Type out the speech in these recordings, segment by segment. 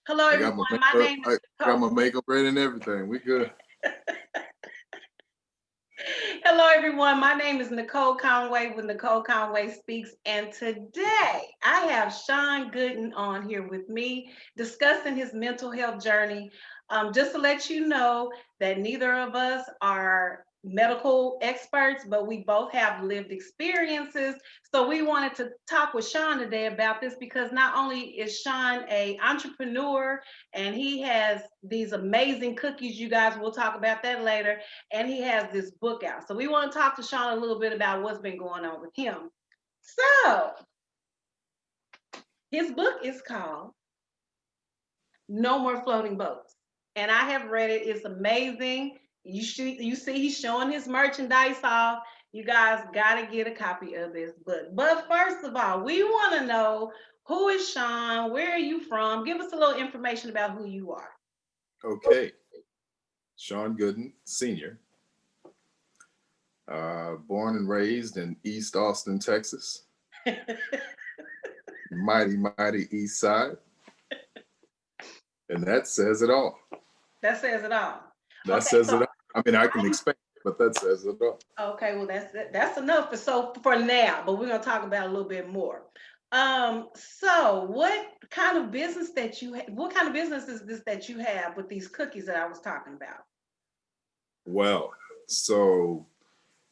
Hello, I everyone. got my My makeup. name is I got Nicole. my makeup ready and everything. We good. Hello, everyone. My name is Nicole Conway with Nicole Conway Speaks. And today I have Sean Gooden on here with me discussing his mental health journey. Just to let you know that neither of us are medical experts, but we both have lived experiences. So we wanted to talk with Sean today about this because not only is Sean a entrepreneur and he has these amazing cookies, you guys, we'll talk about that later, and he has this book out. So we want to talk to Sean a little bit about what's been going on with him. So his book is called No More Floating Boats. And I have read it. It's amazing. You see he's showing his merchandise off. You guys got to get a copy of this book. But first of all, we want to know, who is Sean? Where are you from? Give us a little information about who you are. Okay. Sean Gooden, Senior. Born and raised in East Austin, Texas. Mighty, mighty East Side. And that says it all. That says it all. That Okay, says so it all. I mean, I can expand, but that says it all. okay, well that's enough for now, but we're gonna talk about a little bit more. So what kind of business that what kind of business is this that you have with these cookies that I was talking about? Well, so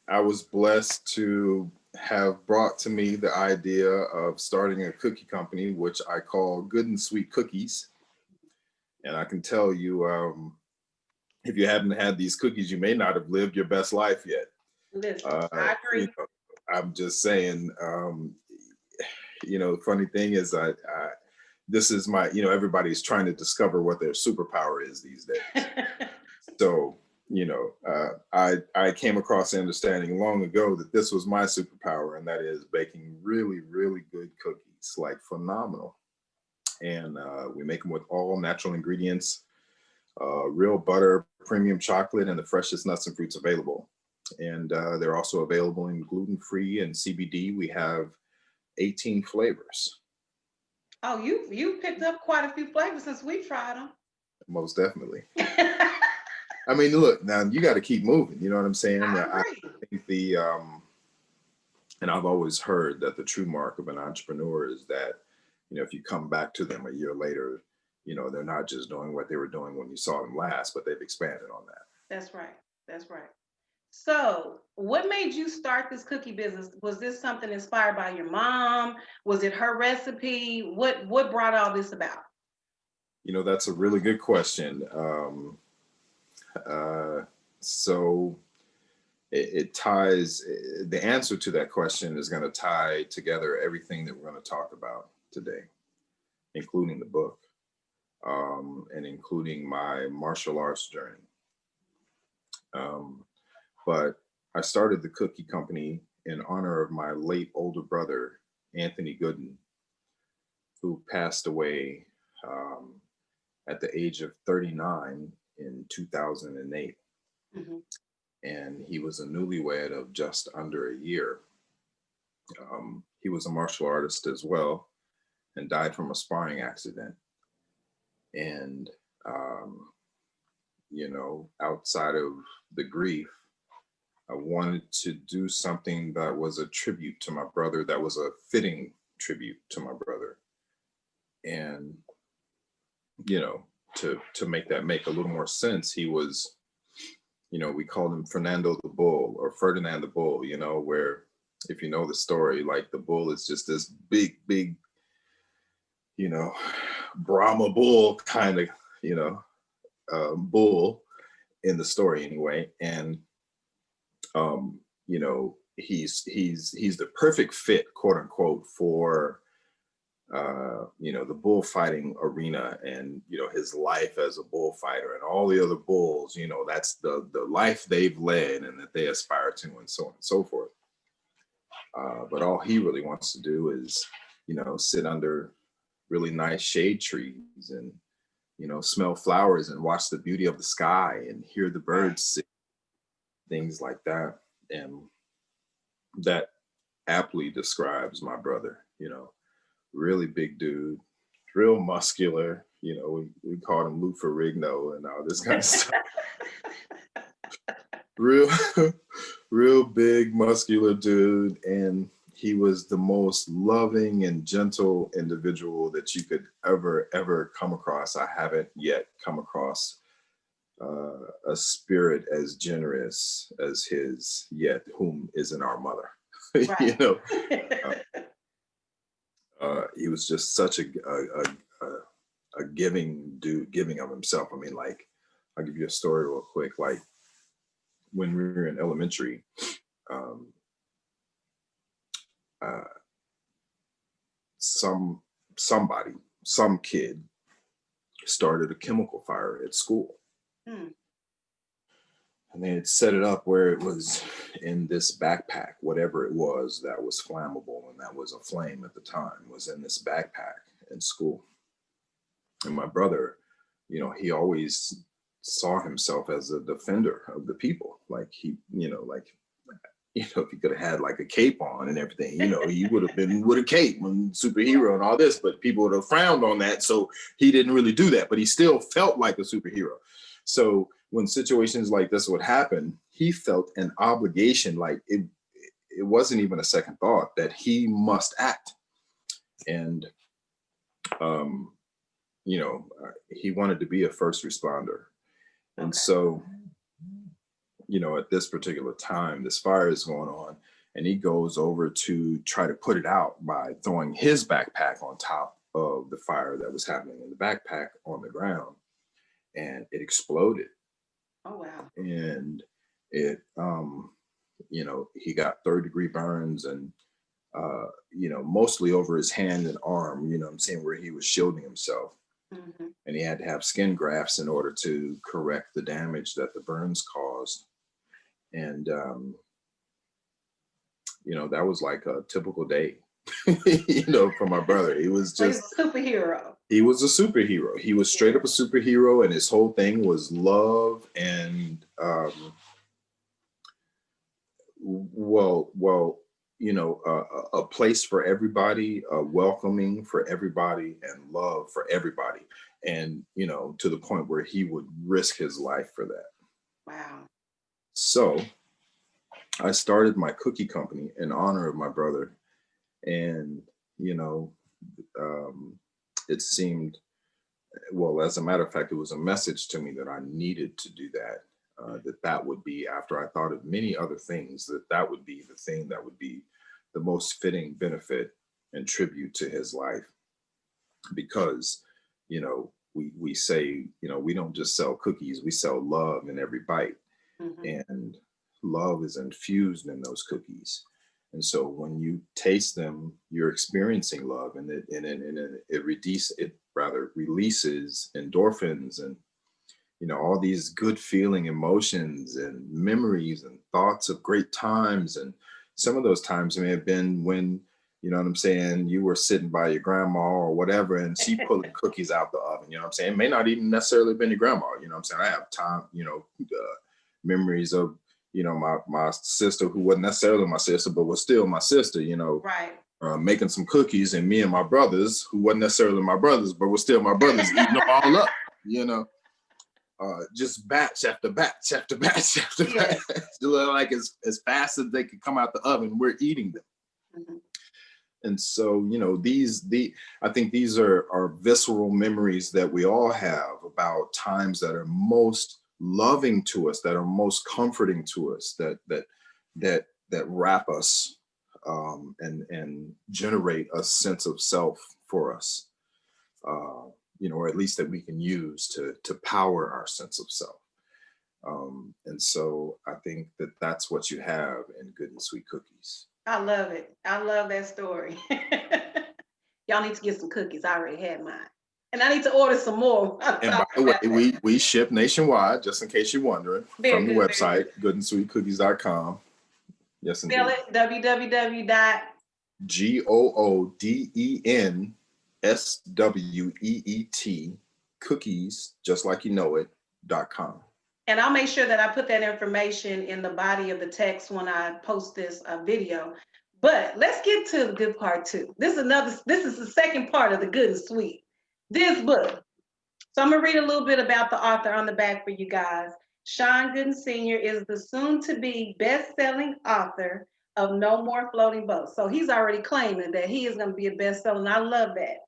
I was blessed to have brought to me the idea of starting a cookie company, which I call Good and Sweet Cookies. And I can tell you, if you haven't had these cookies, you may not have lived your best life yet. Listen, Uh, I you agree. know, I'm just saying, the funny thing is, this is my, everybody's trying to discover what their superpower is these days. So, I came across the understanding long ago that this was my superpower, and that is baking really, really good cookies, like phenomenal. And we make them with all natural ingredients, real butter, premium chocolate, and the freshest nuts and fruits available. And they're also available in gluten-free and CBD. We have 18 flavors. Oh, you picked up quite a few flavors since we tried them. Most definitely. I mean, look, now you got to keep moving. You know what I'm saying? I I agree. think and I've always heard that the true mark of an entrepreneur is that, if you come back to them a year later, they're not just doing what they were doing when you saw them last, but they've expanded on that. That's right. That's right. So, what made you start this cookie business? Was this something inspired by your mom? Was it her recipe? What brought all this about? That's a really good question. So it ties, the answer to that question is going to tie together everything that we're going to talk about today, including the book, and including my martial arts journey. But I started the cookie company in honor of my late older brother, Anthony Gooden, who passed away at the age of 39 in 2008. Mm-hmm. And he was a newlywed of just under a year. He was a martial artist as well and died from a sparring accident. And, outside of the grief, I wanted to do something that was a tribute to my brother, that was a fitting tribute to my brother. And, to make that make a little more sense, he was, we called him Fernando the Bull or Ferdinand the Bull, where, if you know the story, like the bull is just this big, big, Brahma bull kind of, bull in the story anyway. And, he's the perfect fit, quote unquote, for the bullfighting arena, and his life as a bullfighter, and all the other bulls, that's the life they've led and that they aspire to, and so on and so forth. But all he really wants to do is sit under really nice shade trees and smell flowers and watch the beauty of the sky and hear the birds sing, things like that. And that aptly describes my brother. Really big dude, real muscular, we called him Lou Ferrigno and all this kind of stuff. Real, real big, muscular dude. And he was the most loving and gentle individual that you could ever come across. I haven't yet come across a spirit as generous as his, yet whom isn't our mother. Right. He was just such a giving dude, giving of himself. I mean, like, I'll give you a story real quick. Like, when we were in elementary, um, uh, some kid started a chemical fire at school. Hmm. And they had set it up where it was in this backpack, whatever it was that was flammable and that was a flame at the time was in this backpack in school. And my brother, he always saw himself as a defender of the people. Like he, if he could have had like a cape on and everything, he would have been with a cape and superhero and all this, but people would have frowned on that. So he didn't really do that, but he still felt like a superhero. So when situations like this would happen, he felt an obligation, like it wasn't even a second thought that he must act. And, he wanted to be a first responder. And Okay. so, at this particular time, this fire is going on, and he goes over to try to put it out by throwing his backpack on top of the fire that was happening in the backpack on the ground, and it exploded. Oh, wow. And it, he got third-degree burns and, mostly over his hand and arm, I'm saying, where he was shielding himself. Mm-hmm. And he had to have skin grafts in order to correct the damage that the burns caused. And, that was like a typical day, for my brother. He was So he's just, a superhero. he was a superhero. He was straight up a superhero, and his whole thing was love and, a place for everybody, welcoming for everybody, and love for everybody. And, to the point where he would risk his life for that. Wow. So I started my cookie company in honor of my brother. And, it seemed, well, as a matter of fact, it was a message to me that I needed to do that. That would be, after I thought of many other things, that would be the thing that would be the most fitting benefit and tribute to his life. Because, we say, we don't just sell cookies, we sell love in every bite. Mm-hmm. And love is infused in those cookies. And so when you taste them, you're experiencing love, and it releases endorphins and, all these good feeling emotions and memories and thoughts of great times. And some of those times may have been when, you know what I'm saying, you were sitting by your grandma or whatever, and she pulling cookies out the oven, you know what I'm saying? It may not even necessarily have been your grandma, you know what I'm saying? I have time, memories of, my sister, who wasn't necessarily my sister, but was still my sister, Right. making some cookies, and me and my brothers, who wasn't necessarily my brothers, but were still my brothers, eating them all up, just batch after batch after batch after batch, like as fast as they could come out the oven, we're eating them. Mm-hmm. And so, I think these are visceral memories that we all have about times that are most loving to us, that are most comforting to us, that wrap us, and generate a sense of self for us, or at least that we can use to power our sense of self. And so I think that's what you have in Good and Sweet Cookies. I love it. I love that story. Y'all need to get some cookies. I already had mine. And I need to order some more. And by the way, we ship nationwide, just in case you're wondering, from the website, goodendsweetcookies.com. Yes, indeed. Spell it, www. GOODENSWEET, cookies, just like you know it.com. And I'll make sure that I put that information in the body of the text when I post this video. But let's get to the good part too. This is the second part of the Good and Sweet. This book, So I'm going to read a little bit about the author on the back for you guys. Sean Gooden Sr. is the soon-to-be best-selling author of No More Floating Boats. So he's already claiming that he is going to be a bestseller, and I love that.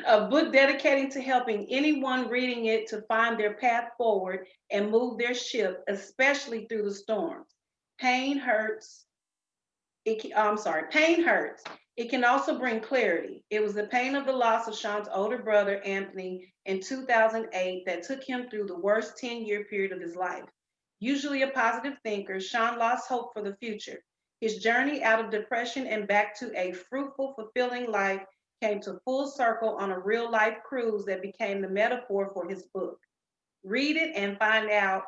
A book dedicated to helping anyone reading it to find their path forward and move their ship, especially through the storms. Pain hurts. Pain hurts. It can also bring clarity. It was the pain of the loss of Sean's older brother, Anthony, in 2008 that took him through the worst 10-year period of his life. Usually a positive thinker, Sean lost hope for the future. His journey out of depression and back to a fruitful, fulfilling life came to full circle on a real life cruise that became the metaphor for his book. Read it and find out.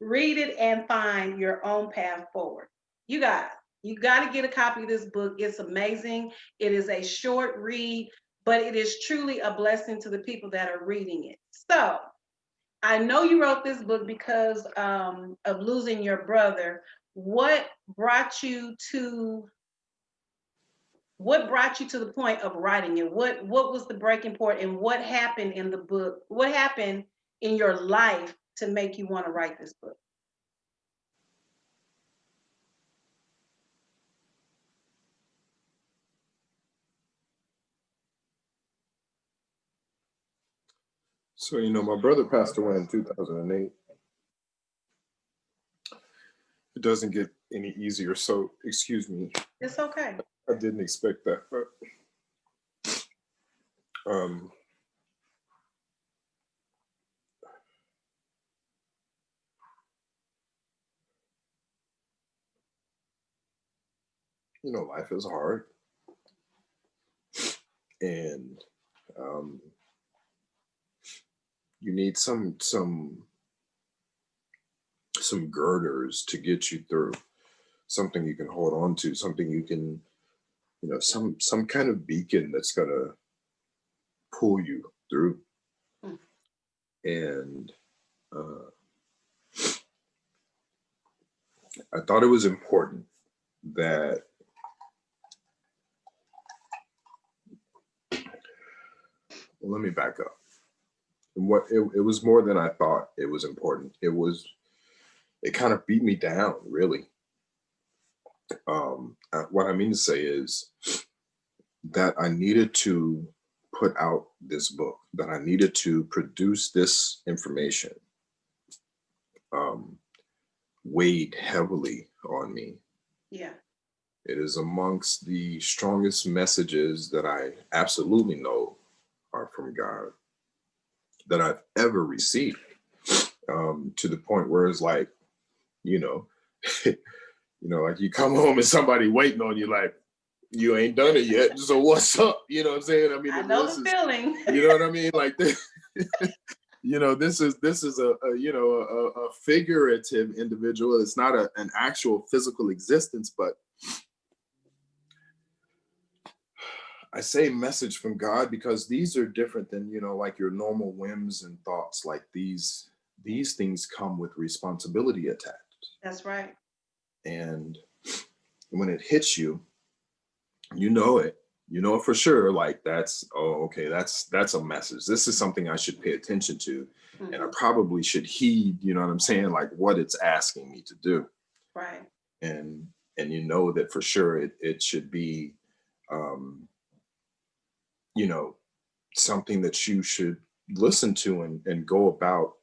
Read it and find your own path forward. You guys, you got to get a copy of this book. It's amazing. It is a short read, but it is truly a blessing to the people that are reading it. So, I know you wrote this book because of losing your brother. What brought you to the point of writing it? What was the breaking point, and what happened in the book? What happened in your life to make you want to write this book? So, my brother passed away in 2008. It doesn't get any easier. So, excuse me. It's okay. I didn't expect that, but life is hard, and you need some girders to get you through, something you can hold on to, something you can, some kind of beacon that's gonna pull you through. Mm. And I thought it was important that let me back up. It was more than I thought it was important. It kind of beat me down, really. What I mean to say is that I needed to put out this book, that I needed to produce this information, weighed heavily on me. Yeah. It is amongst the strongest messages that I absolutely know are from God that I've ever received, to the point where it's like, like you come home and somebody waiting on you, like, you ain't done it yet. So what's up? You know what I'm saying? I mean, I know the feeling. You know what I mean? Like this, this is a figurative individual. It's not an actual physical existence, but I say message from God because these are different than, like your normal whims and thoughts. Like these things come with responsibility attached. That's right. And when it hits you, you know it for sure. Like that's a message. This is something I should pay attention to. Mm-hmm. And I probably should heed, you know what I'm saying? Like what it's asking me to do. Right. And that for sure it should be, something that you should listen to and go about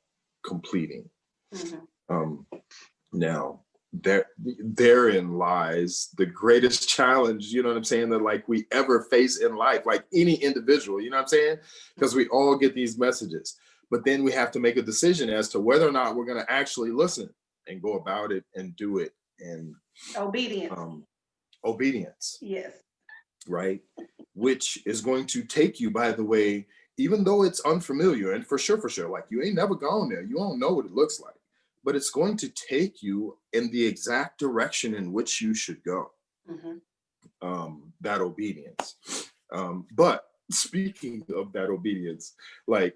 completing. Mm-hmm. Now, therein lies the greatest challenge, you know what I'm saying, that like we ever face in life, like any individual, you know what I'm saying? Because we all get these messages, but then we have to make a decision as to whether or not we're going to actually listen and go about it and do it. And obedience. Yes. Right. Which is going to take you, by the way, even though it's unfamiliar, and for sure, like you ain't never gone there, you don't know what it looks like, but it's going to take you in the exact direction in which you should go. Mm-hmm. That obedience. But speaking of that obedience, like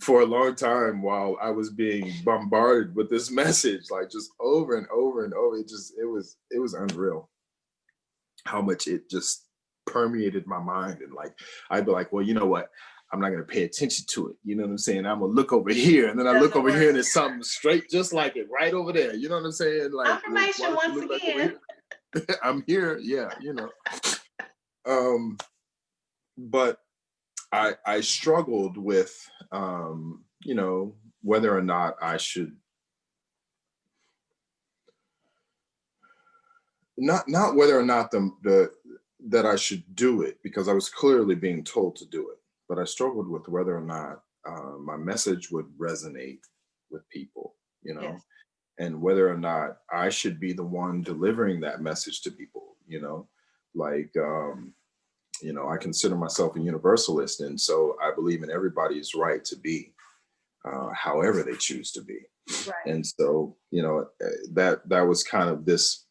for a long time while I was being bombarded with this message, like just over and over and over, it was unreal how much it just permeated my mind. And like, I'd be like, well, you know what? I'm not going to pay attention to it. You know what I'm saying? I'm going to look over here. And then I look Doesn't over work. here and it's something straight just like it right over there. You know what I'm saying? Like, why Confirmation don't you once look like over again. here? I'm here. Yeah, but I struggled with, whether or not I should, not whether or not the that I should do it, because I was clearly being told to do it, but I struggled with whether or not my message would resonate with people, Yes. and whether or not I should be the one delivering that message to people, like, I consider myself a universalist, and so I believe in everybody's right to be however they choose to be. Right. And so, that was kind of this,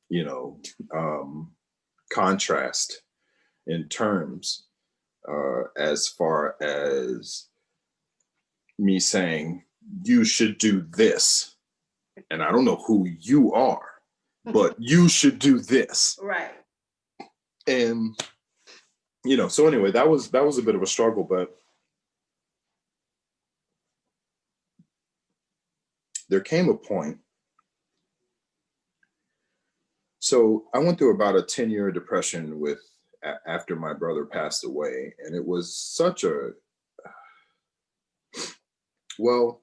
you know, um, contrast in terms, as far as me saying, you should do this. And I don't know who you are, but you should do this. Right. And, so anyway, that was a bit of a struggle, but there came a point. So I went through about a 10-year depression after my brother passed away. And it was such a, well,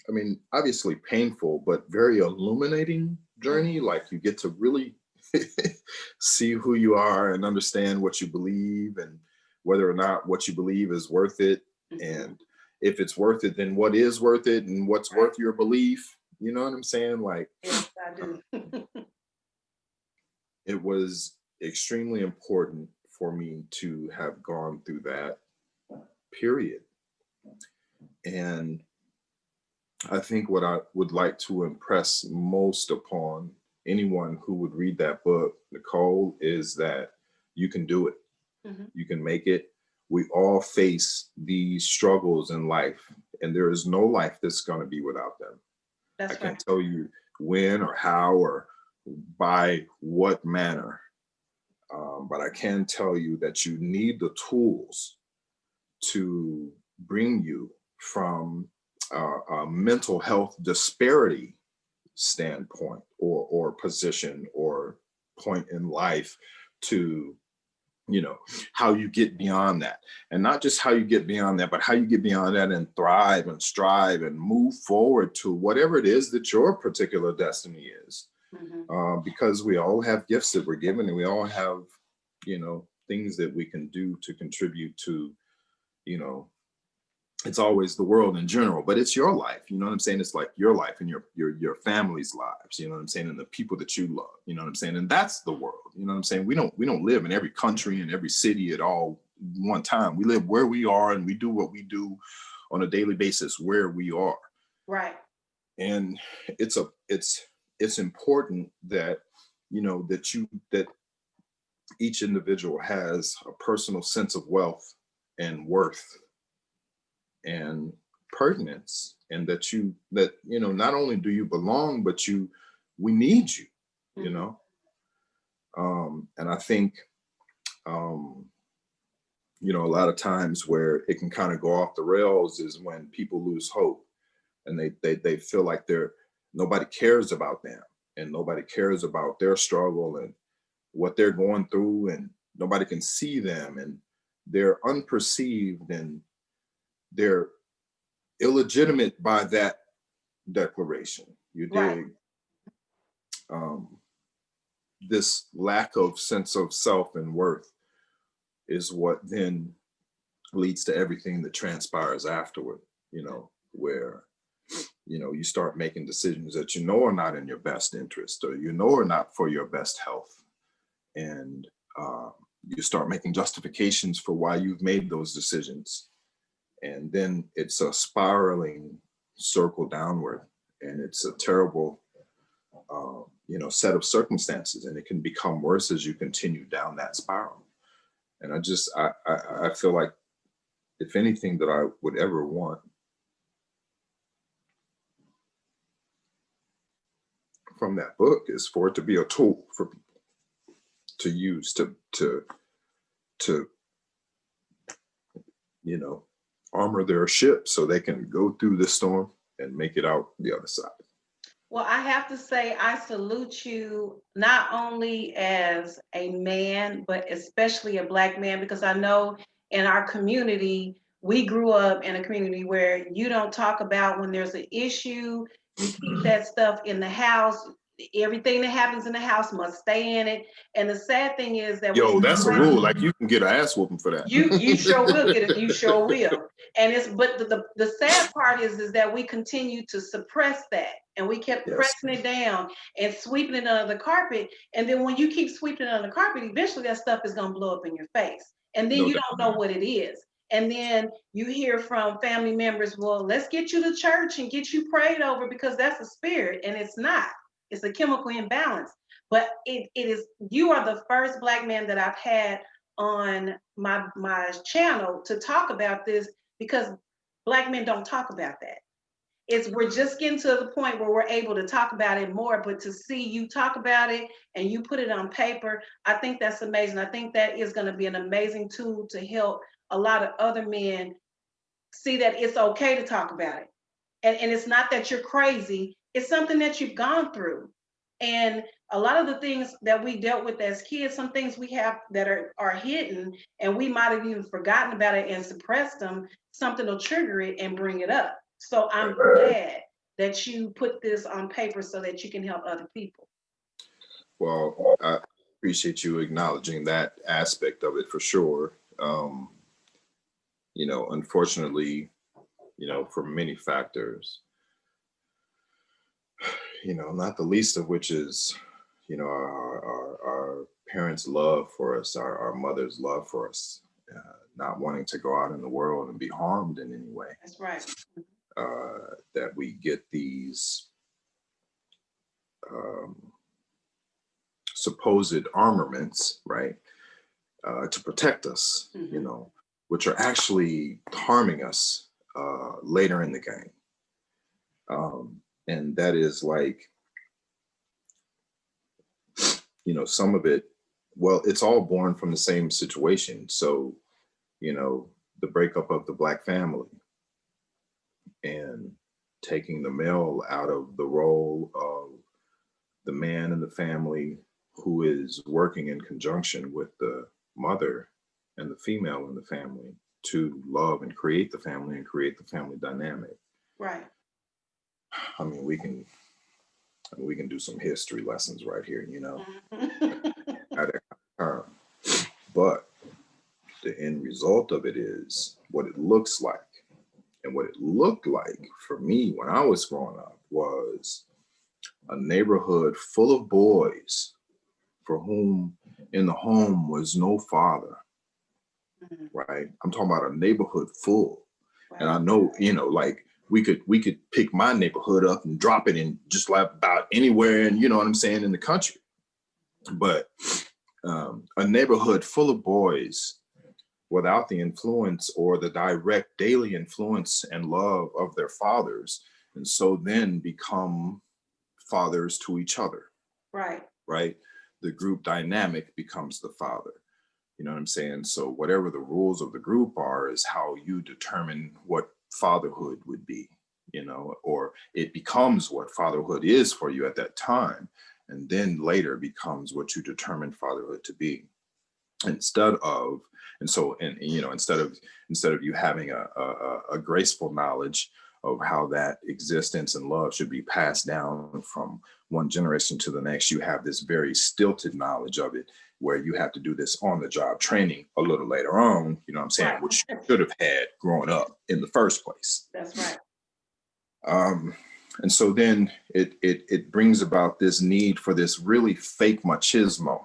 I mean, obviously painful, but very illuminating journey. Like, you get to really see who you are and understand what you believe, and whether or not what you believe is worth it. And if it's worth it, then what is worth it, and what's worth your belief. You know what I'm saying? Like, yes, I do. it was extremely important for me to have gone through that period. And I think what I would like to impress most upon anyone who would read that book, Nicole, is that you can do it. Mhm. You can make it. We all face these struggles in life, and there is no life that's going to be without them. That's I right. can't tell you when or how or by what manner, but I can tell you that you need the tools to bring you from a mental health disparity standpoint, or position, or point in life, to how you get beyond that. And not just how you get beyond that, but how you get beyond that and thrive and strive and move forward to whatever it is that your particular destiny is. Because we all have gifts that we're given, and we all have things that we can do to contribute to, you know it's always the world in general, but it's your life. You know what I'm saying? It's like your life and your family's lives, you know what I'm saying? And the people that you love, you know what I'm saying? And that's the world. You know what I'm saying? We don't live in every country and every city at all one time. We live where we are, and we do what we do on a daily basis where we are. Right. And it's important that that each individual has a personal sense of wealth and worth and pertinence, and that not only do you belong, but we need you. you know and I think a lot of times where it can kind of go off the rails is when people lose hope, and they feel like nobody cares about them, and nobody cares about their struggle and what they're going through, and nobody can see them, and they're unperceived, and they're illegitimate by that declaration. You Right. dig? This lack of sense of self and worth is what then leads to everything that transpires afterward, where you start making decisions that are not in your best interest, or are not for your best health. And you start making justifications for why you've made those decisions. And then it's a spiraling circle downward, and it's a terrible set of circumstances, and it can become worse as you continue down that spiral. And I feel like, if anything that I would ever want from that book, is for it to be a tool for people to use to to, you know, armor their ship so they can go through the storm and make it out the other side. Well, I have to say, I salute you not only as a man, but especially a Black man, because I know in our community, we grew up in a community where you don't talk about when there's an issue, you keep that stuff in the house. Everything that happens in the house must stay in it. And the sad thing is that Yo, when that's a rule. Like, you can get an ass whooping for that. you sure will get it. You sure will. And it's but the sad part is that we continue to suppress that, and we kept Yes, pressing it down and sweeping it under the carpet. And then when you keep sweeping it under the carpet, eventually that stuff is gonna blow up in your face, and then no you doubt. don't know what it is. And then you hear from family members, well, let's get you to church and get you prayed over because that's a spirit, and it's not. It's a chemical imbalance. But it is. You are the first Black man that I've had on my channel to talk about this, because Black men don't talk about that. We're just getting to the point where we're able to talk about it more, but to see you talk about it and you put it on paper, I think that's amazing. I think that is going to be an amazing tool to help a lot of other men see that it's okay to talk about it. And it's not that you're crazy, it's something that you've gone through. And a lot of the things that we dealt with as kids, some things we have that are hidden, and we might have even forgotten about it and suppressed them. Something will trigger it and bring it up. So I'm glad that you put this on paper so that you can help other people. Well, I appreciate you acknowledging that aspect of it for sure. You know, unfortunately, you know, for many factors, you know, not the least of which is, you know, our parents' love for us, our mother's love for us, not wanting to go out in the world and be harmed in any way. That's right. That we get these um, supposed armaments, right, to protect us, you know, which are actually harming us later in the game. And that is like, you know, some of it, well, it's all born from the same situation. So, you know, the breakup of the Black family and taking the male out of the role of the man in the family who is working in conjunction with the mother and the female in the family to love and create the family and create the family dynamic. Right. I mean, we can do some history lessons right here, you know, at that term. But the end result of it is what it looks like. And what it looked like for me when I was growing up was a neighborhood full of boys for whom in the home was no father, right? I'm talking about a neighborhood full. Right. And I know, you know, like we could pick my neighborhood up and drop it in just like about anywhere, and you know what I'm saying, in the country. But a neighborhood full of boys without the influence or the direct daily influence and love of their fathers, and so then become fathers to each other. Right. Right. The group dynamic becomes the father. You know what I'm saying? So whatever the rules of the group are is how you determine what fatherhood would be, you know, or it becomes what fatherhood is for you at that time. And then later becomes what you determine fatherhood to be. Instead of you having a graceful knowledge of how that existence and love should be passed down from one generation to the next, you have this very stilted knowledge of it where you have to do this on the job training a little later on, you know what I'm saying, right, which you should have had growing up in the first place. That's right. And so then it brings about this need for this really fake machismo,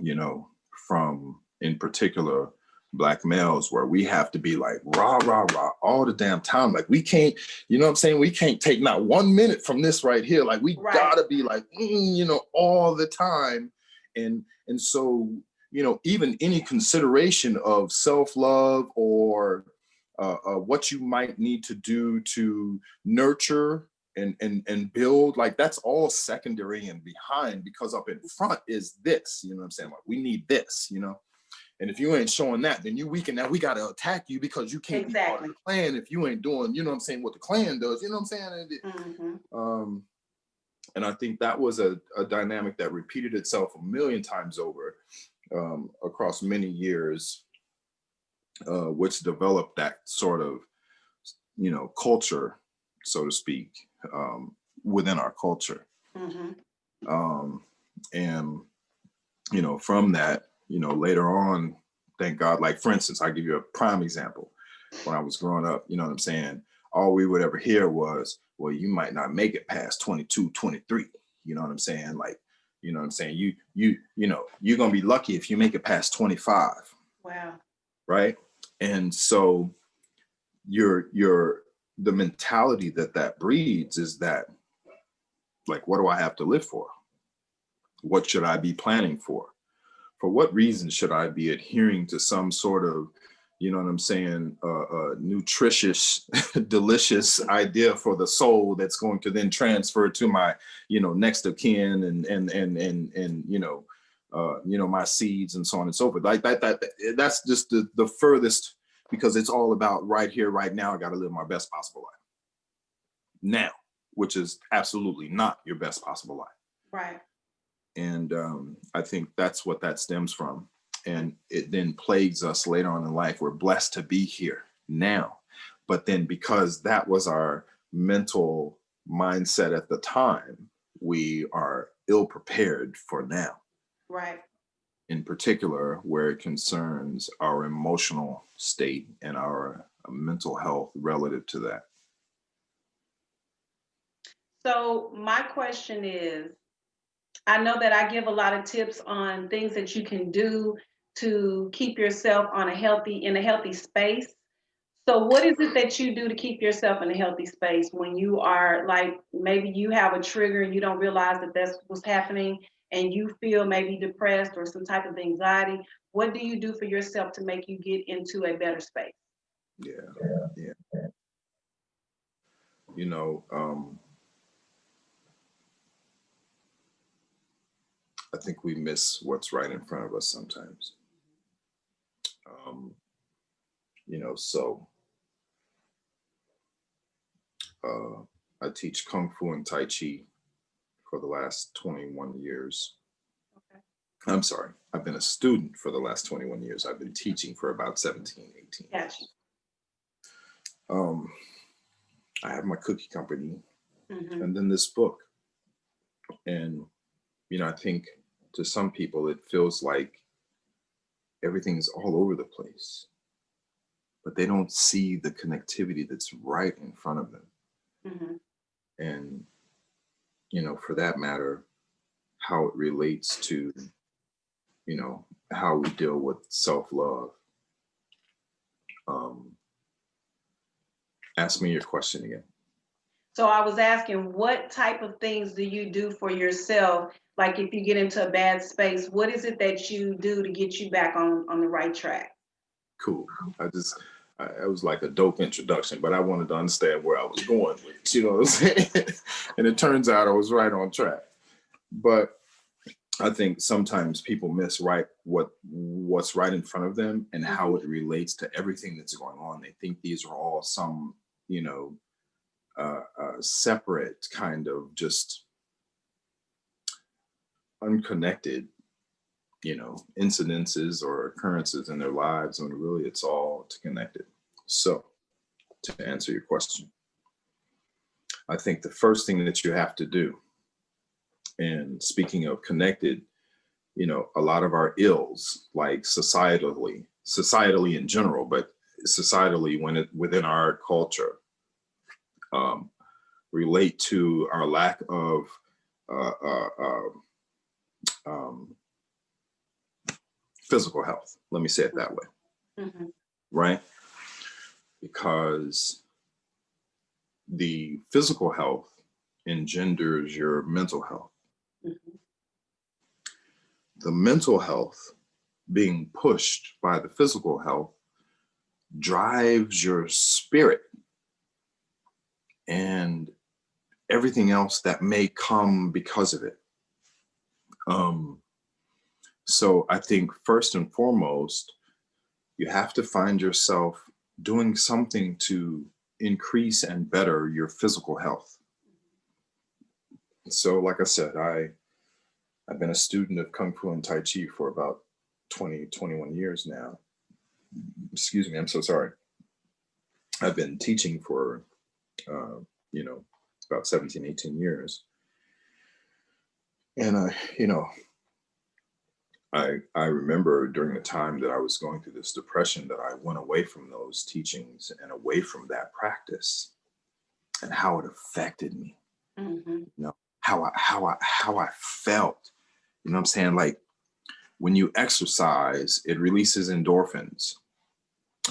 you know, from in particular Black males, where we have to be like rah, rah, rah all the damn time. Like we can't, you know what I'm saying? We can't take not 1 minute from this right here. Like we gotta be like, you know, all the time. And so, you know, even any consideration of self-love or what you might need to do to nurture and build, like that's all secondary and behind, because up in front is this, you know what I'm saying? Like we need this, you know? And if you ain't showing that, then you weak, and now we got to attack you because you can't be part of the clan if you ain't doing, you know what I'm saying, what the clan does, you know what I'm saying? And I think that was a dynamic that repeated itself a million times over across many years, which developed that sort of, you know, culture, so to speak, within our culture. And, you know, from that, you know, later on, thank God, like, for instance, I'll give you a prime example. When I was growing up, you know what I'm saying, all we would ever hear was, well, you might not make it past 22, 23. You know what I'm saying? Like, you know what I'm saying? You know, you're going to be lucky if you make it past 25. Wow. Right. And so the mentality that breeds is that, like, what do I have to live for? What should I be planning for? For what reason should I be adhering to some sort of, you know what I'm saying, nutritious, delicious idea for the soul that's going to then transfer to my, you know, next of kin and you know, my seeds and so on and so forth. Like that's just the furthest, because it's all about right here, right now. I got to live my best possible life now, which is absolutely not your best possible life. Right. And I think that's what that stems from. And it then plagues us later on in life. We're blessed to be here now. But then because that was our mental mindset at the time, we are ill prepared for now. Right. In particular, where it concerns our emotional state and our mental health relative to that. So my question is, I know that I give a lot of tips on things that you can do to keep yourself in a healthy space. So what is it that you do to keep yourself in a healthy space when you are, like, maybe you have a trigger and you don't realize that that's what's happening and you feel maybe depressed or some type of anxiety? What do you do for yourself to make you get into a better space? Yeah. You know, I think we miss what's right in front of us sometimes. You know, so I teach Kung Fu and Tai Chi for the last 21 years. Okay. I'm sorry, I've been a student for the last 21 years. I've been teaching for about 17, 18 Gotcha. years. I have my cookie company and Mm-hmm. then this book. And, you know, I think to some people it feels like everything's all over the place, but they don't see the connectivity that's right in front of them. Mm-hmm. And, you know, for that matter, how it relates to, you know, how we deal with self-love. Ask me your question again. So I was asking, what type of things do you do for yourself? Like, if you get into a bad space, what is it that you do to get you back on the right track? Cool. It was like a dope introduction, but I wanted to understand where I was going with it, you know what I'm saying? And it turns out I was right on track. But I think sometimes people miss what's right in front of them and how it relates to everything that's going on. They think these are all some, you know, separate kind of just unconnected, you know, incidences or occurrences in their lives, when really it's all connected. So to answer your question, I think the first thing that you have to do, and speaking of connected, you know, a lot of our ills, like societally in general, but societally within our culture, relate to our lack of physical health. Let me say it that way. Mm-hmm. Right? Because the physical health engenders your mental health. Mm-hmm. The mental health being pushed by the physical health drives your spirit and everything else that may come because of it. So I think first and foremost, you have to find yourself doing something to increase and better your physical health. So, like I said, I've been a student of Kung Fu and Tai Chi for about 20, 21 years now. Excuse me, I'm so sorry. I've been teaching for, uh, you know, about 17, 18 years. And, I remember during the time that I was going through this depression that I went away from those teachings and away from that practice and how it affected me. Mm-hmm. You know, how I felt. You know what I'm saying? Like when you exercise, it releases endorphins.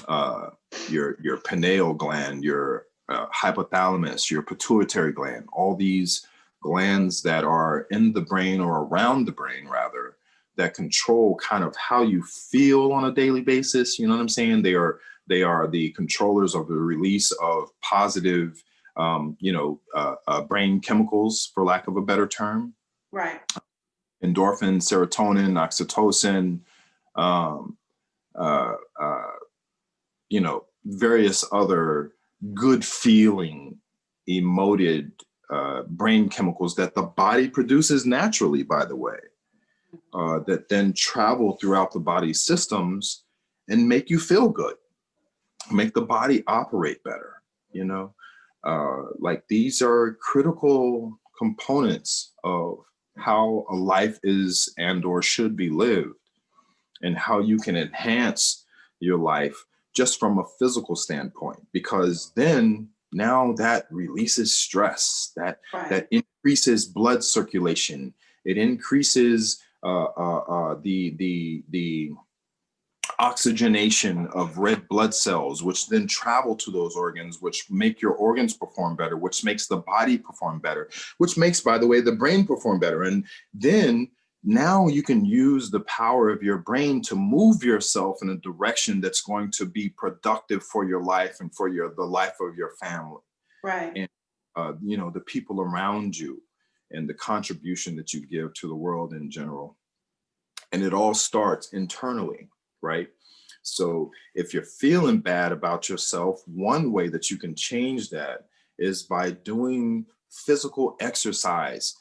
Uh, your pineal gland, your hypothalamus, your pituitary gland, all these glands that are in the brain or around the brain rather, that control kind of how you feel on a daily basis. You know what I'm saying? They are the controllers of the release of positive brain chemicals, for lack of a better term. Right. Endorphin, serotonin, oxytocin, um, uh, uh, various other good feeling, emoted brain chemicals that the body produces naturally, by the way, that then travel throughout the body's systems and make you feel good, make the body operate better, you know? Like these are critical components of how a life is and or should be lived, and how you can enhance your life just from a physical standpoint, because then now that releases stress, that increases blood circulation, it increases the oxygenation of red blood cells, which then travel to those organs, which make your organs perform better, which makes the body perform better, which makes, by the way, the brain perform better. And then now you can use the power of your brain to move yourself in a direction that's going to be productive for your life and for the life of your family. Right. And, the people around you and the contribution that you give to the world in general. And it all starts internally, right? So if you're feeling bad about yourself, one way that you can change that is by doing physical exercise.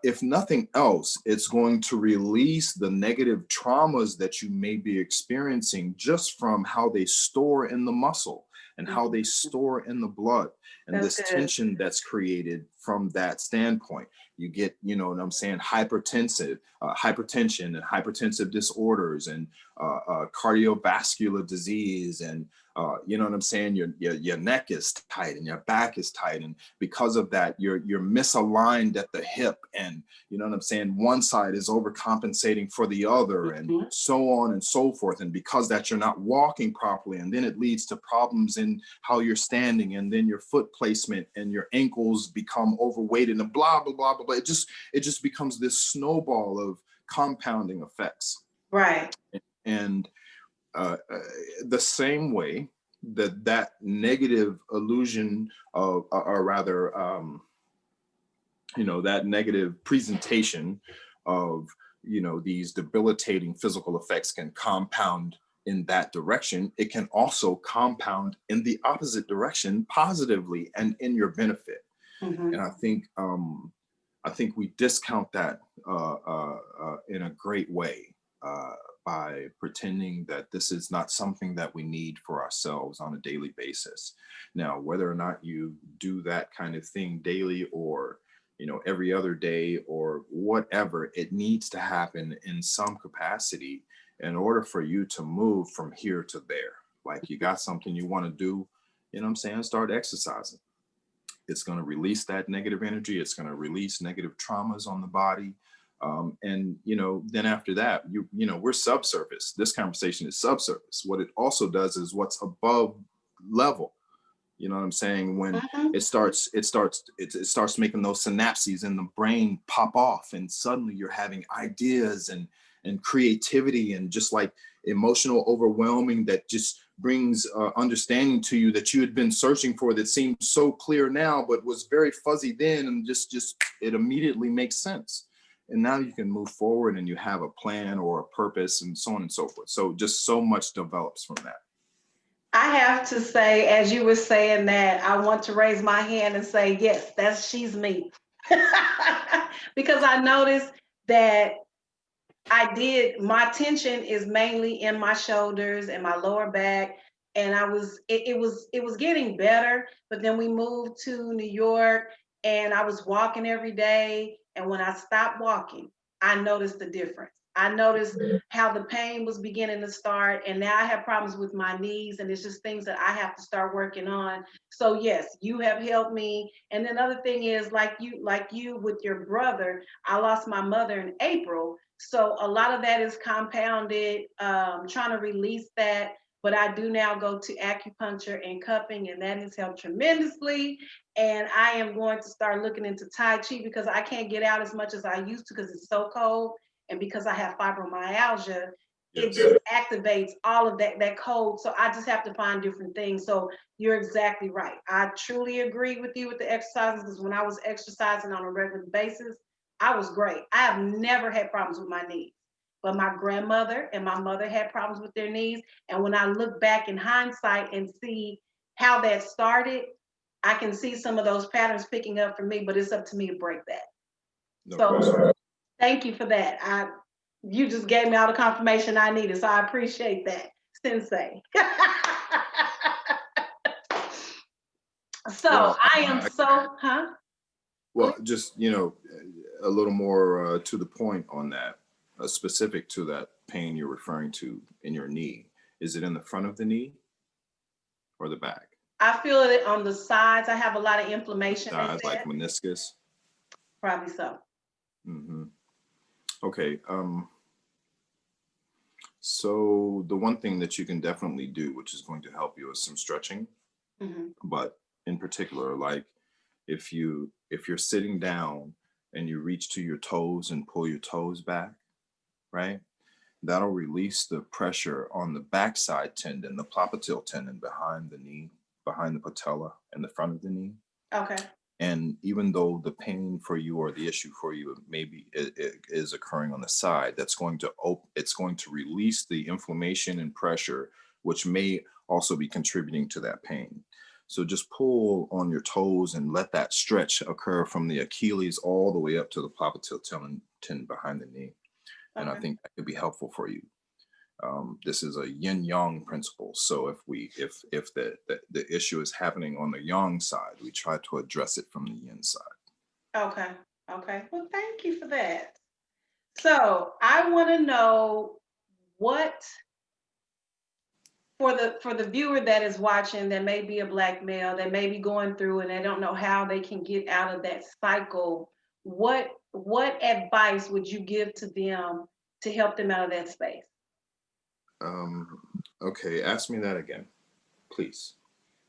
If nothing else, it's going to release the negative traumas that you may be experiencing just from how they store in the muscle and how they store in the blood, and That's this good. tension that's created from that standpoint. You get, what I'm saying, hypertension and hypertensive disorders and cardiovascular disease, and you know what I'm saying, your neck is tight and your back is tight, and because of that you're misaligned at the hip, and you know what I'm saying, one side is overcompensating for the other, and so on and so forth, and because that you're not walking properly, and then it leads to problems in how you're standing, and then your foot placement and your ankles become overweighted, and blah blah blah blah blah. It just becomes this snowball of compounding effects. Right. And the same way that negative illusion of, or rather, that negative presentation of, these debilitating physical effects can compound in that direction, it can also compound in the opposite direction positively and in your benefit. Mm-hmm. And I think we discount that in a great way by pretending that this is not something that we need for ourselves on a daily basis. Now, whether or not you do that kind of thing daily, or every other day, or whatever, it needs to happen in some capacity in order for you to move from here to there. Like you got something you want to do, you know what I'm saying, start exercising. It's going to release that negative energy. It's going to release negative traumas on the body. And, then after that, we're subsurface. This conversation is subsurface. What it also does is what's above level. You know what I'm saying? When it starts making those synapses in the brain pop off, and suddenly you're having ideas and creativity, and just like emotional overwhelming that just brings understanding to you that you had been searching for, that seems so clear now but was very fuzzy then, and just it immediately makes sense. and now you can move forward and you have a plan or a purpose and so on and so forth. So just so much develops from that. I have to say, as you were saying that, I want to raise my hand and say, yes, she's me. Because I noticed that my tension is mainly in my shoulders and my lower back. And it was getting better, but then we moved to New York and I was walking every day. And when I stopped walking, I noticed the difference. I noticed how the pain was beginning to start. And now I have problems with my knees, and it's just things that I have to start working on. So yes, you have helped me. And then other thing is, like you with your brother, I lost my mother in April. So a lot of that is compounded, trying to release that. But I do now go to acupuncture and cupping, and that has helped tremendously. And I am going to start looking into Tai Chi because I can't get out as much as I used to because it's so cold. And because I have fibromyalgia, it Yes. just activates all of that cold. So I just have to find different things. So you're exactly right. I truly agree with you with the exercises, because when I was exercising on a regular basis, I was great. I have never had problems with my knees, but my grandmother and my mother had problems with their knees. And when I look back in hindsight and see how that started, I can see some of those patterns picking up for me, but it's up to me to break that. No So question. thank you for that. You just gave me all the confirmation I needed, so I appreciate that, Sensei. So Well, I am so, huh? well, just a little more to the point on that, specific to that pain you're referring to in your knee. Is it in the front of the knee or the back? I feel it on the sides. I have a lot of inflammation, they Sides, like said. meniscus. Probably so. Hmm. Okay. So the one thing that you can definitely do, which is going to help you, is some stretching. Hmm. But in particular, like if you're sitting down and you reach to your toes and pull your toes back, right? That'll release the pressure on the backside tendon, the popliteal tendon behind the knee, behind the patella and the front of the knee. Okay. And even though the pain for you or the issue for you maybe it is occurring on the side, it's going to release the inflammation and pressure, which may also be contributing to that pain. So just pull on your toes and let that stretch occur from the Achilles all the way up to the popliteal tendon behind the knee. And I Okay. think that could be helpful for you. This is a yin yang principle. So if the issue is happening on the yang side, we try to address it from the yin side. Okay. Okay. Well, thank you for that. So I want to know what, for the viewer that is watching, that may be a black male that may be going through and they don't know how they can get out of that cycle. What advice would you give to them to help them out of that space? Um, okay, ask me that again, please.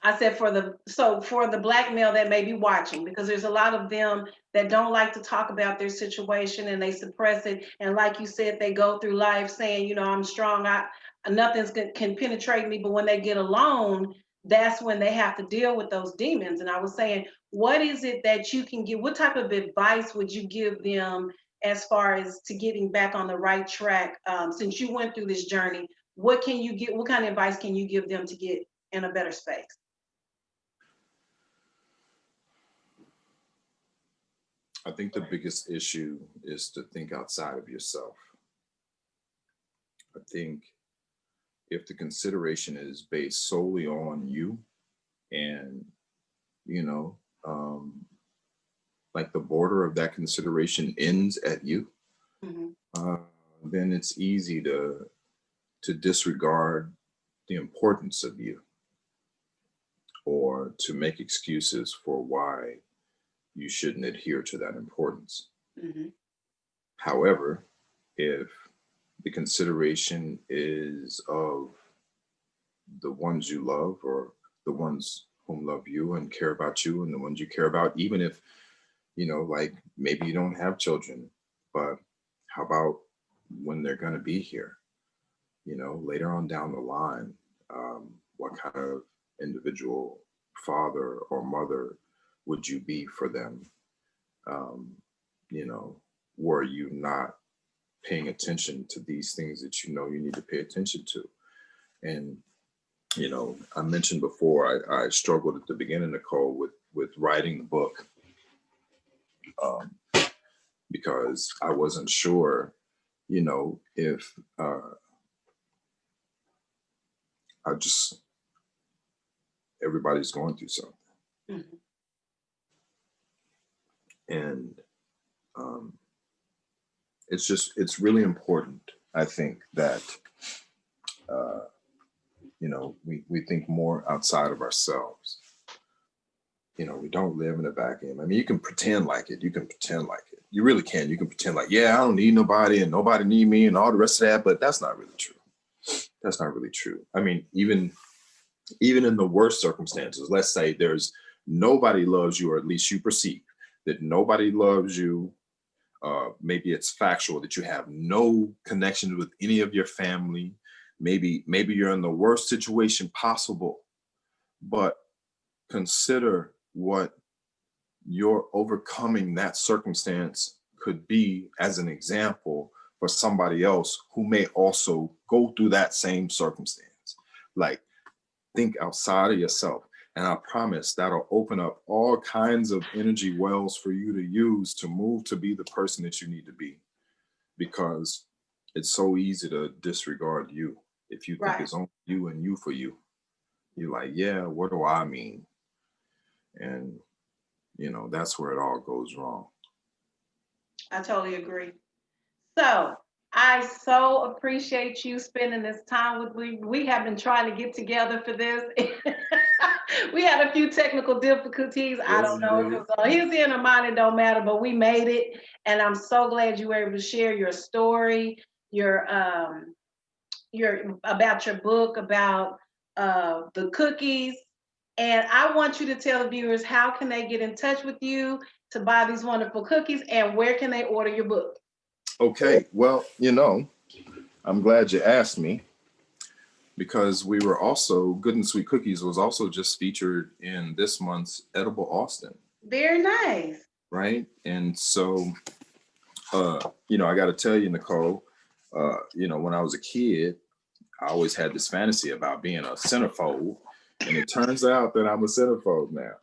I said for the black male that may be watching, because there's a lot of them that don't like to talk about their situation and they suppress it. And like you said, they go through life saying, I'm strong. Nothing's can penetrate me. But when they get alone, that's when they have to deal with those demons. And I was saying, what is it that you can give? What type of advice would you give them as far as to getting back on the right track? Since you went through this journey, what can you get? What kind of advice can you give them to get in a better space? I think the biggest issue is to think outside of yourself. I think if the consideration is based solely on you and, you know, um, like the border of that consideration ends at you, Mhm. uh, then it's easy to disregard the importance of you or to make excuses for why you shouldn't adhere to that importance. Mhm. However, if the consideration is of the ones you love or the ones whom love you and care about you and the ones you care about, even if, like maybe you don't have children, but how about when they're going to be here, later on down the line, what kind of individual father or mother would you be for them? Um, you know, were you not paying attention to these things that you know you need to pay attention to? And you know, I mentioned before I struggled at the beginning, Nicole, with writing the book, um, because I wasn't sure, you know, if I just everybody's going through something. Mhm. And it's really important, I think, that you know, we think more outside of ourselves. You know, we don't live in a vacuum. I mean, you can pretend like it. You can pretend like it. You really can. You can pretend like, yeah, I don't need nobody and nobody need me and all the rest of that. But that's not really true. That's not really true. I mean, even in the worst circumstances, let's say there's nobody loves you, or at least you perceive that nobody loves you. Maybe it's factual that you have no connection with any of your family. Maybe you're in the worst situation possible, but consider what your overcoming that circumstance could be as an example for somebody else who may also go through that same circumstance. Like, think outside of yourself. And I promise that'll open up all kinds of energy wells for you to use to move to be the person that you need to be. Because it's so easy to disregard you if you think Right. it's only you and you for you. You're like, yeah, what do I mean? And, you know, that's where it all goes wrong. I totally agree. So I so appreciate you spending this time with me. We have been trying to get together for this. We had a few technical difficulties. I Yes, don't know if it indeed. was on his end or mine, it don't matter, but we made it. And I'm so glad you were able to share your story, your about your book, about the cookies. And I want you to tell the viewers how can they get in touch with you to buy these wonderful cookies, and where can they order your book? Okay, well, you know, I'm glad you asked me, because we were also, Good and Sweet Cookies was also just featured in this month's Edible Austin, Very nice. right? And so, you know, I got to tell you, Nicole, you know, when I was a kid, I always had this fantasy about being a centerfold, and it turns out that I'm a centerfold now.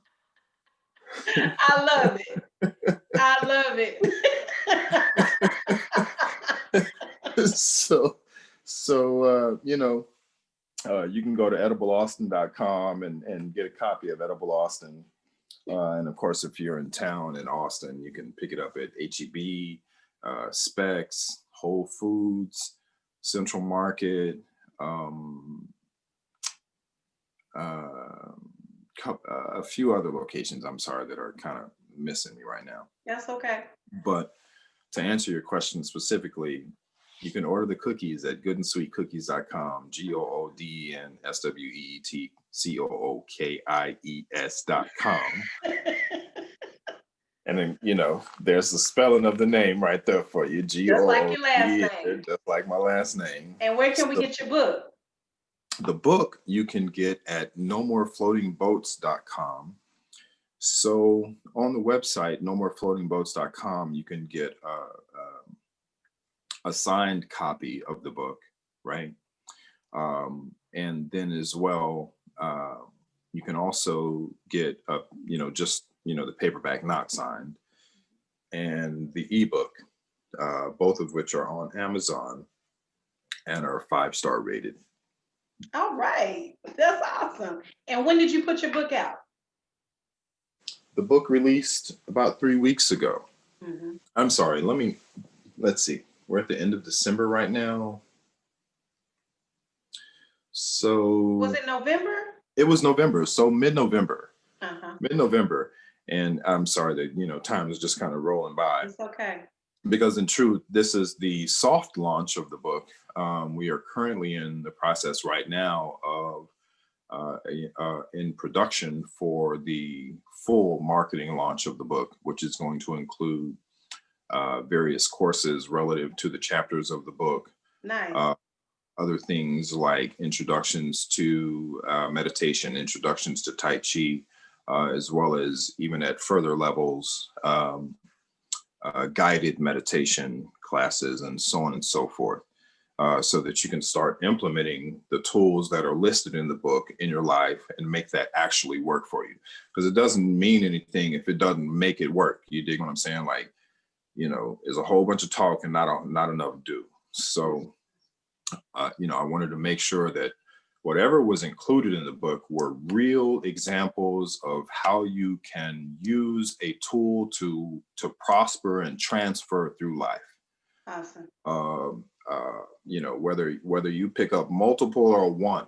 I love it. I love it. so, you know, you can go to edibleaustin.com and get a copy of Edible Austin. And of course, if you're in town in Austin, you can pick it up at HEB, Specs, Whole Foods, Central Market, um, a few other locations, I'm sorry, that are kind of missing me right now. That's okay. But to answer your question specifically, you can order the cookies at goodenSweetCookies.com, GOODENSWEETCOOKIES.com. And then, you know, there's the spelling of the name right there for you. Just like your last name. Just like my last name. And where can we So get your book? the book you can get at nomorefloatingboats.com. So on the website, nomorefloatingboats.com, you can get a signed copy of the book, right? And then as well, you can also get you know, just, you know, the paperback not signed, and the ebook, both of which are on Amazon and are 5-star rated. All right. That's awesome. And when did you put your book out? The book released about 3 weeks ago. Mm-hmm. I'm sorry, let's see. We're at the end of December right now. So Was it November? It was November, so mid-November. Uh-huh. Mid-November. And I'm sorry that, you know, time is just kind of rolling by. It's okay. Because in truth, this is the soft launch of the book. We are currently in the process right now of in production for the full marketing launch of the book, which is going to include various courses relative to the chapters of the book. Nice. Other things like introductions to meditation, introductions to Tai Chi, as well as even at further levels, guided meditation classes, and so on and so forth, so that you can start implementing the tools that are listed in the book in your life and make that actually work for you. Because it doesn't mean anything if it doesn't make it work. You dig what I'm saying? Like, there's a whole bunch of talk and not enough do. So, I wanted to make sure that whatever was included in the book were real examples of how you can use a tool to prosper and transfer through life. Awesome. Whether you pick up multiple or one,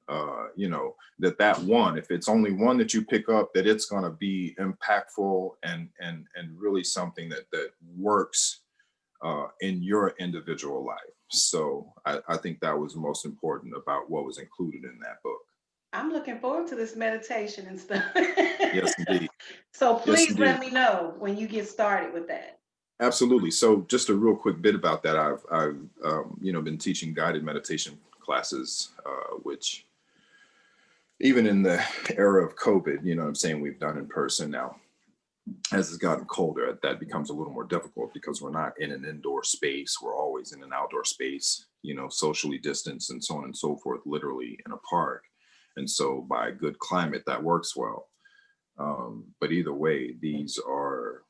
that one, if it's only one that you pick up, that it's going to be impactful and really something that works in your individual life. So I think that was most important about what was included in that book. I'm looking forward to this meditation and stuff. Yes, indeed. So Yes, please indeed. let me know when you get started with that. Absolutely. So just a real quick bit about that. I've been teaching guided meditation classes, which even in the era of COVID, I'm saying, we've done in person now. As it's gotten colder, that becomes a little more difficult because we're not in an indoor space. We're always in an outdoor space, socially distanced and so on and so forth, literally in a park. And so by good climate, that works well. But either way, these are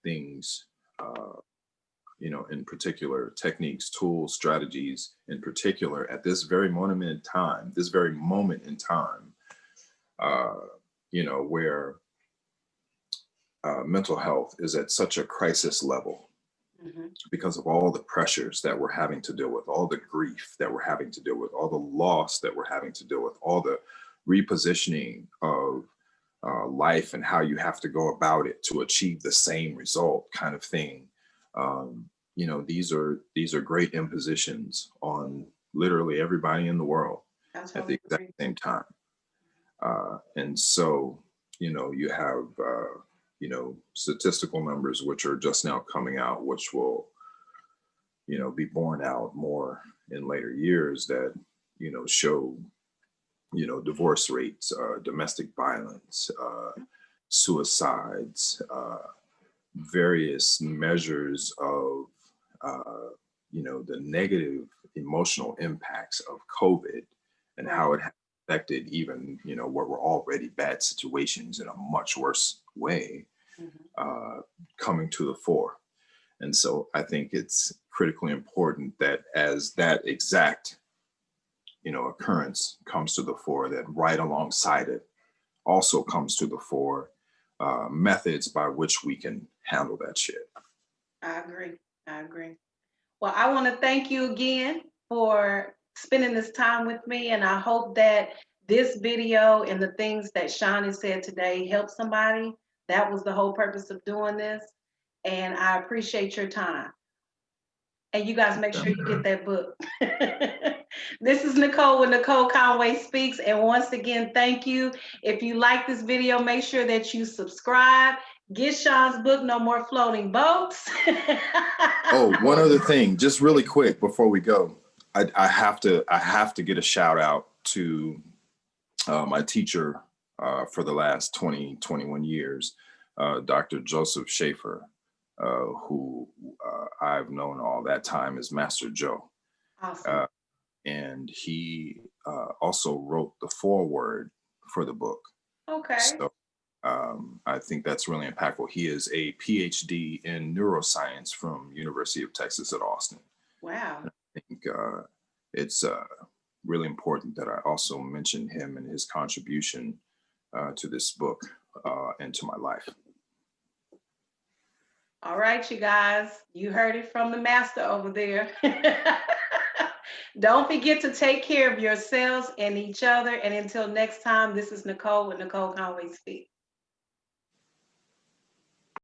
things, in particular, techniques, tools, strategies, in particular, at this very moment in time, where mental health is at such a crisis level because of all the pressures that we're having to deal with, all the grief that we're having to deal with, all the loss that we're having to deal with, all the repositioning of life and how you have to go about it to achieve the same result, kind of thing. These are great impositions on literally everybody in the world at the exact same time. And so, you have statistical numbers which are just now coming out, which will be borne out more in later years, that show divorce rates, domestic violence, suicides, various measures of the negative emotional impacts of COVID, and how it affected even what were already bad situations in a much worse way, coming to the fore. And so I think it's critically important that as that exact occurrence comes to the fore, that right alongside it also comes to the fore methods by which we can handle that shit. I agree. Well, I want to thank you again for spending this time with me, and I hope that this video and the things that Sean has said today help somebody. That was the whole purpose of doing this, and I appreciate your time. And you guys make sure you get that book. This is Nicole with Nicole Conway Speaks, and once again, thank you. If you like this video, make sure that you subscribe. Get Sean's book, No More Floating Boats. Oh, one other thing, just really quick before we go, I have to get a shout out to my teacher for the last 21 years, Dr. Joseph Schaefer, who I've known all that time as Master Joe. Awesome. And he also wrote the foreword for the book. Okay. So I think that's really impactful. He is a PhD in neuroscience from University of Texas at Austin. Wow. I think it's really important that I also mention him and his contribution to this book and to my life. All right, you guys, you heard it from the master over there. Don't forget to take care of yourselves and each other. And until next time, this is Nicole with Nicole Conway Speaks.